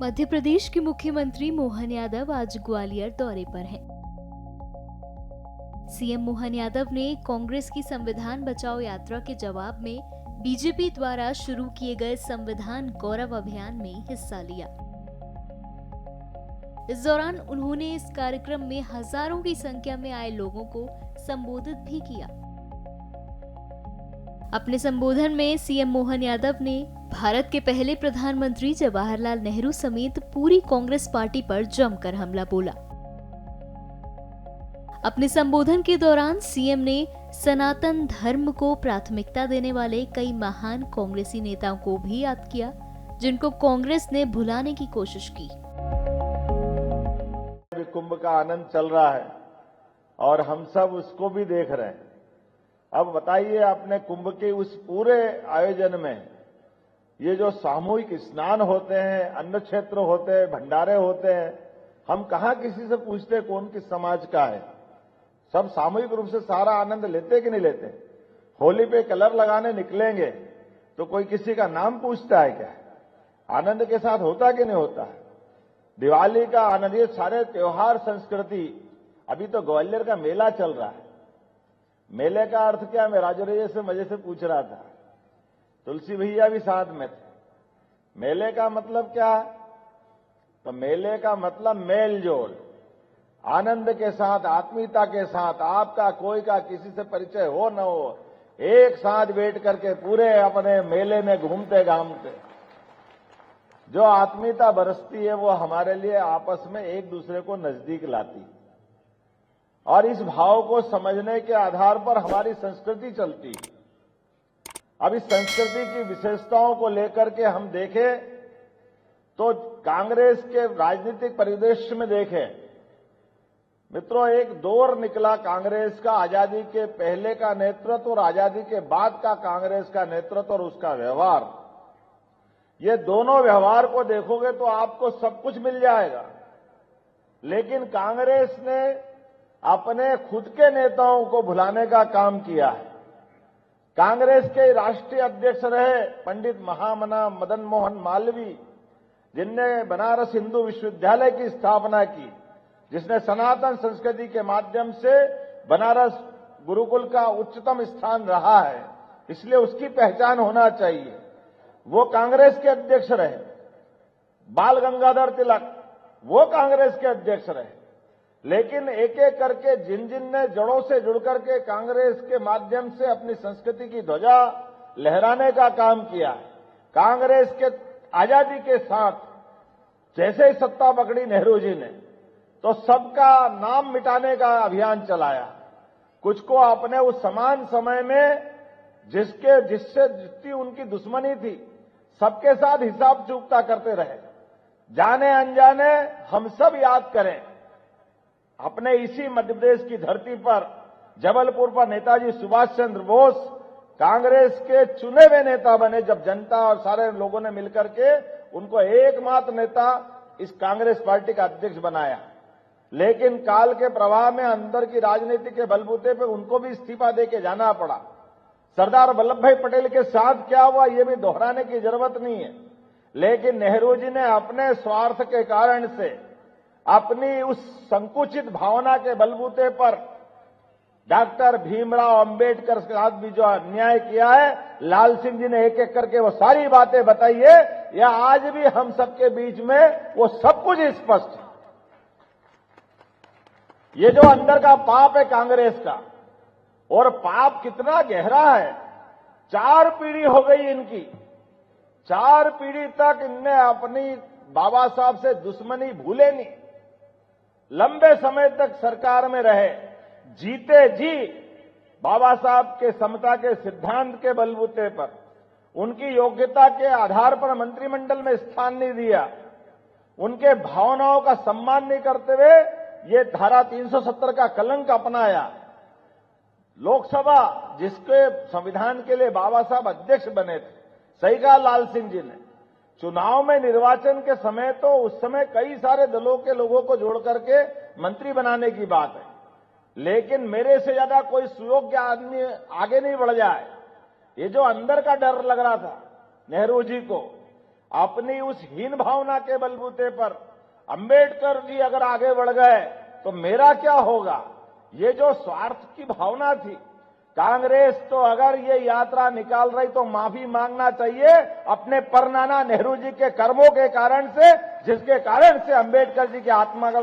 मध्य प्रदेश के मुख्यमंत्री मोहन यादव आज ग्वालियर दौरे पर हैं। सीएम मोहन यादव ने कांग्रेस की संविधान बचाओ यात्रा के जवाब में बीजेपी द्वारा शुरू किए गए संविधान गौरव अभियान में हिस्सा लिया। इस दौरान उन्होंने इस कार्यक्रम में हजारों की संख्या में आए लोगों को संबोधित भी किया। अपने संबोधन में सीएम मोहन यादव ने भारत के पहले प्रधानमंत्री जवाहरलाल नेहरू समेत पूरी कांग्रेस पार्टी पर जमकर हमला बोला। अपने संबोधन के दौरान सीएम ने सनातन धर्म को प्राथमिकता देने वाले कई महान कांग्रेसी नेताओं को भी याद किया, जिनको कांग्रेस ने भुलाने की कोशिश की। कुंभ का आनंद चल रहा है और हम सब उसको भी देख रहे हैं। अब बताइए, अपने कुंभ के उस पूरे आयोजन में ये जो सामूहिक स्नान होते हैं, अन्न क्षेत्र होते हैं, भंडारे होते हैं, हम कहां किसी से पूछते कौन किस समाज का है? सब सामूहिक रूप से सारा आनंद लेते कि नहीं लेते? होली पे कलर लगाने निकलेंगे तो कोई किसी का नाम पूछता है क्या? आनंद के साथ होता कि नहीं होता है? दिवाली का आनंद, ये सारे त्योहार संस्कृति। अभी तो ग्वालियर का मेला चल रहा है। मेले का अर्थ क्या? मैं राजोरैया से मजे से पूछ रहा था, तुलसी भैया भी साथ में थे। मेले का मतलब क्या? तो मेले का मतलब मेल जोल, आनंद के साथ, आत्मीयता के साथ, आपका कोई का किसी से परिचय हो न हो, एक साथ बैठ करके पूरे अपने मेले में घूमते घामते जो आत्मीयता बरसती है, वो हमारे लिए आपस में एक दूसरे को नजदीक लाती है। और इस भाव को समझने के आधार पर हमारी संस्कृति चलती है। अब इस संस्कृति की विशेषताओं को लेकर के हम देखें तो कांग्रेस के राजनीतिक परिदृश्य में देखें मित्रों, एक दौर निकला कांग्रेस का, आजादी के पहले का नेतृत्व और आजादी के बाद का कांग्रेस का नेतृत्व और उसका व्यवहार। ये दोनों व्यवहार को देखोगे तो आपको सब कुछ मिल जाएगा। लेकिन कांग्रेस ने अपने खुद के नेताओं को भुलाने का काम किया है। कांग्रेस के राष्ट्रीय अध्यक्ष रहे पंडित महामना मदन मोहन मालवीय, जिनने बनारस हिंदू विश्वविद्यालय की स्थापना की, जिसने सनातन संस्कृति के माध्यम से बनारस गुरुकुल का उच्चतम स्थान रहा है, इसलिए उसकी पहचान होना चाहिए। वो कांग्रेस के अध्यक्ष रहे। बाल गंगाधर तिलक, वो कांग्रेस के अध्यक्ष रहे। लेकिन एक एक करके जिन जिन ने जड़ों से जुड़ करके कांग्रेस के माध्यम से अपनी संस्कृति की ध्वजा लहराने का काम किया, कांग्रेस के आजादी के साथ जैसे ही सत्ता पकड़ी नेहरू जी ने, तो सबका नाम मिटाने का अभियान चलाया। कुछ को अपने उस समान समय में जिससे जितनी उनकी दुश्मनी थी, सबके साथ हिसाब चूकता करते रहे। जाने अनजाने हम सब याद करें, अपने इसी मध्य प्रदेश की धरती पर जबलपुर पर नेताजी सुभाष चंद्र बोस कांग्रेस के चुने हुए नेता बने, जब जनता और सारे लोगों ने मिलकर के उनको एकमात्र नेता इस कांग्रेस पार्टी का अध्यक्ष बनाया। लेकिन काल के प्रवाह में अंदर की राजनीति के बलबूते पे उनको भी इस्तीफा देके जाना पड़ा। सरदार वल्लभ भाई पटेल के साथ क्या हुआ, ये भी दोहराने की जरूरत नहीं है। लेकिन नेहरू जी ने अपने स्वार्थ के कारण से, अपनी उस संकुचित भावना के बलबूते पर डॉक्टर भीमराव अंबेडकर के साथ भी जो अन्याय किया है, लाल सिंह जी ने एक एक करके वो सारी बातें बताई है, या आज भी हम सबके बीच में वो सब कुछ स्पष्ट है। ये जो अंदर का पाप है कांग्रेस का, और पाप कितना गहरा है। 4 पीढ़ी हो गई इनकी, 4 पीढ़ी तक इनने अपनी बाबा साहब से दुश्मनी भूले नहीं। लंबे समय तक सरकार में रहे, जीते जी बाबा साहब के समता के सिद्धांत के बलबूते पर, उनकी योग्यता के आधार पर मंत्रिमंडल में स्थान नहीं दिया, उनके भावनाओं का सम्मान नहीं करते हुए ये धारा 370 का कलंक अपनाया। लोकसभा, जिसके संविधान के लिए बाबा साहब अध्यक्ष बने थे, सही कहा लाल सिंह जी ने, चुनाव में निर्वाचन के समय तो उस समय कई सारे दलों के लोगों को जोड़ करके मंत्री बनाने की बात है, लेकिन मेरे से ज्यादा कोई सुयोग्य आदमी आगे नहीं बढ़ जाए। ये जो अंदर का डर लग रहा था नेहरू जी को, अपनी उस हीन भावना के बलबूते पर अंबेडकर जी अगर आगे बढ़ गए तो मेरा क्या होगा? ये जो स्वार्थ की भावना थी, कांग्रेस तो अगर ये यात्रा निकाल रही तो माफी मांगना चाहिए अपने परनाना नेहरू जी के कर्मों के कारण से, जिसके कारण से अंबेडकर जी की आत्मा का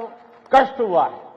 कष्ट हुआ है।